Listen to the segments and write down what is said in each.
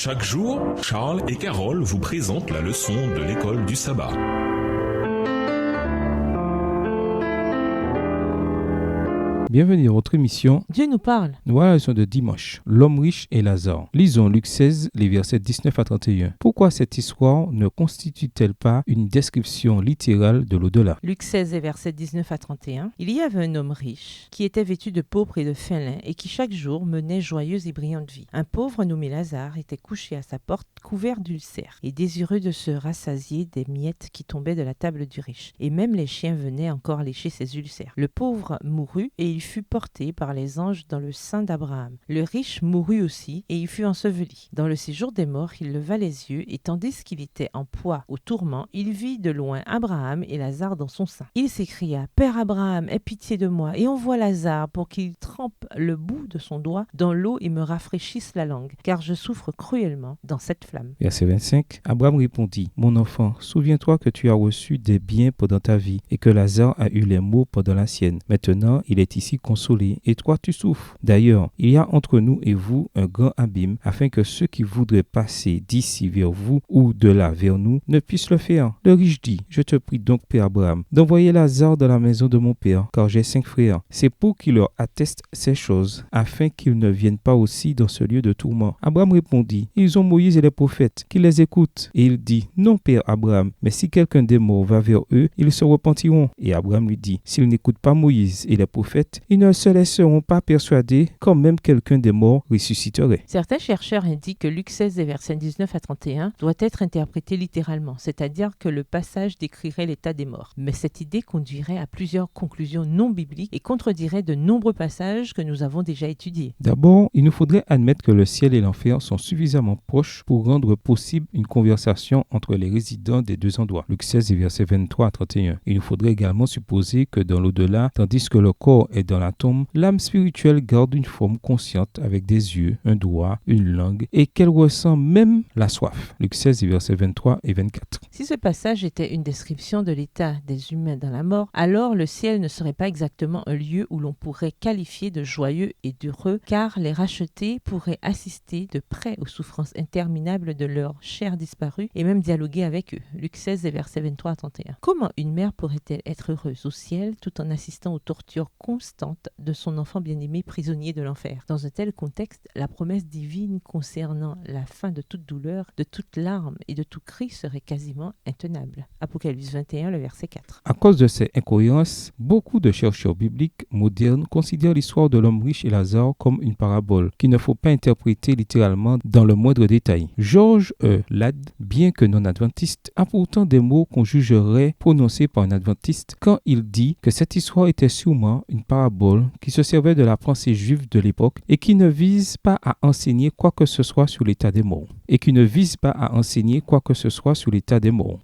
Chaque jour, Charles et Carole vous présentent la leçon de l'école du sabbat. Bienvenue à votre émission. Dieu nous parle. Nous voilà la leçon de dimanche. L'homme riche et Lazare. Lisons Luc 16, les versets 19 à 31. Pourquoi cette histoire ne constitue-t-elle pas une description littérale de l'au-delà? Luc 16, versets 19 à 31. Il y avait un homme riche qui était vêtu de pourpre et de fin lin et qui chaque jour menait joyeuse et brillante vie. Un pauvre nommé Lazare était couché à sa porte couvert d'ulcères et désireux de se rassasier des miettes qui tombaient de la table du riche. Et même les chiens venaient encore lécher ses ulcères. Le pauvre mourut et il fut porté par les anges dans le sein d'Abraham. Le riche mourut aussi et il fut enseveli. Dans le séjour des morts, il leva les yeux et tandis qu'il était en proie au tourment, il vit de loin Abraham et Lazare dans son sein. Il s'écria: « Père Abraham, aie pitié de moi et envoie Lazare pour qu'il trempe le bout de son doigt dans l'eau et me rafraîchisse la langue, car je souffre cruellement dans cette flamme. » Verset 25. Abraham répondit: « Mon enfant, souviens-toi que tu as reçu des biens pendant ta vie et que Lazare a eu les maux pendant la sienne. Maintenant, il est ici consolé et toi tu souffres. D'ailleurs, il y a entre nous et vous un grand abîme, afin que ceux qui voudraient passer d'ici vers vous ou de là vers nous ne puissent le faire. » Le riche dit: « Je te prie donc, Père Abraham, d'envoyer Lazare dans la maison de mon père, car j'ai 5 frères. C'est pour qu'il leur atteste ces choses, afin qu'ils ne viennent pas aussi dans ce lieu de tourment. » Abraham répondit: « Ils ont Moïse et les prophètes, qu'ils les écoutent. » Et il dit: « Non, Père Abraham, mais si quelqu'un des morts va vers eux, ils se repentiront. » Et Abraham lui dit: « S'ils n'écoutent pas Moïse et les prophètes, ils ne se laisseront pas persuader quand même quelqu'un des morts ressusciterait. » Certains chercheurs indiquent que Luc 16, versets 19 à 31 doit être interprété littéralement, c'est-à-dire que le passage décrirait l'état des morts. Mais cette idée conduirait à plusieurs conclusions non bibliques et contredirait de nombreux passages que nous avons déjà étudiés. D'abord, il nous faudrait admettre que le ciel et l'enfer sont suffisamment proches pour rendre possible une conversation entre les résidents des deux endroits. Luc 16, versets 23 à 31. Il nous faudrait également supposer que dans l'au-delà, tandis que le corps est dans la tombe, l'âme spirituelle garde une forme consciente avec des yeux, un doigt, une langue et qu'elle ressent même la soif. Luc 16, versets 23 et 24. Si ce passage était une description de l'état des humains dans la mort, alors le ciel ne serait pas exactement un lieu où l'on pourrait qualifier de joyeux et d'heureux, car les rachetés pourraient assister de près aux souffrances interminables de leurs chers disparus et même dialoguer avec eux. Luc 16, versets 23 à 31. Comment une mère pourrait-elle être heureuse au ciel tout en assistant aux tortures constantes de son enfant bien-aimé prisonnier de l'enfer? Dans un tel contexte, la promesse divine concernant la fin de toute douleur, de toute larme et de tout cri serait quasiment intenable. Apocalypse 21, le verset 4. À cause de ces incohérences, beaucoup de chercheurs bibliques modernes considèrent l'histoire de l'homme riche et Lazare comme une parabole qu'il ne faut pas interpréter littéralement dans le moindre détail. George Ladd, bien que non-adventiste, a pourtant des mots qu'on jugerait prononcés par un adventiste quand il dit que cette histoire était sûrement une parabole qui se servait de la pensée juive de l'époque et qui ne vise pas à enseigner quoi que ce soit sur l'état des morts.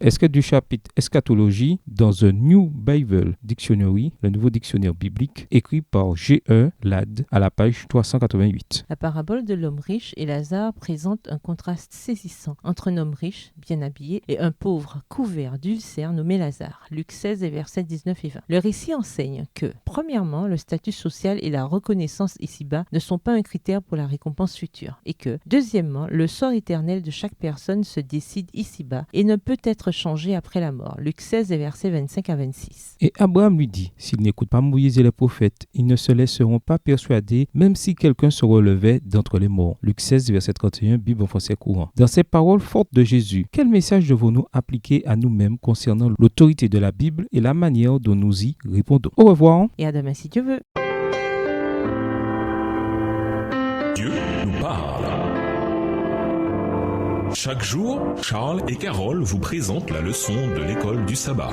Est-ce que du chapitre Eschatologie dans The New Bible Dictionary, le nouveau dictionnaire biblique, écrit par G.E. Ladd à la page 388. La parabole de l'homme riche et Lazare présente un contraste saisissant entre un homme riche, bien habillé, et un pauvre couvert d'ulcères nommé Lazare. Luc 16, versets 19 et 20. Le récit enseigne que, premièrement, le statut social et la reconnaissance ici-bas ne sont pas un critère pour la récompense future, et que, deuxièmement, le sort éternel de chaque personne se décide ici-bas et ne peut être changé après la mort. Luc 16, versets 25 à 26. Et Abraham lui dit: « S'ils n'écoutent pas Moïse et les prophètes, ils ne se laisseront pas persuader, même si quelqu'un se relevait d'entre les morts. » Luc 16, verset 31, Bible en français courant. Dans ces paroles fortes de Jésus, quel message devons-nous appliquer à nous-mêmes concernant l'autorité de la Bible et la manière dont nous y répondons? Au revoir. Et à demain si Dieu veut. Dieu nous parle. Chaque jour, Charles et Carole vous présentent la leçon de l'école du sabbat.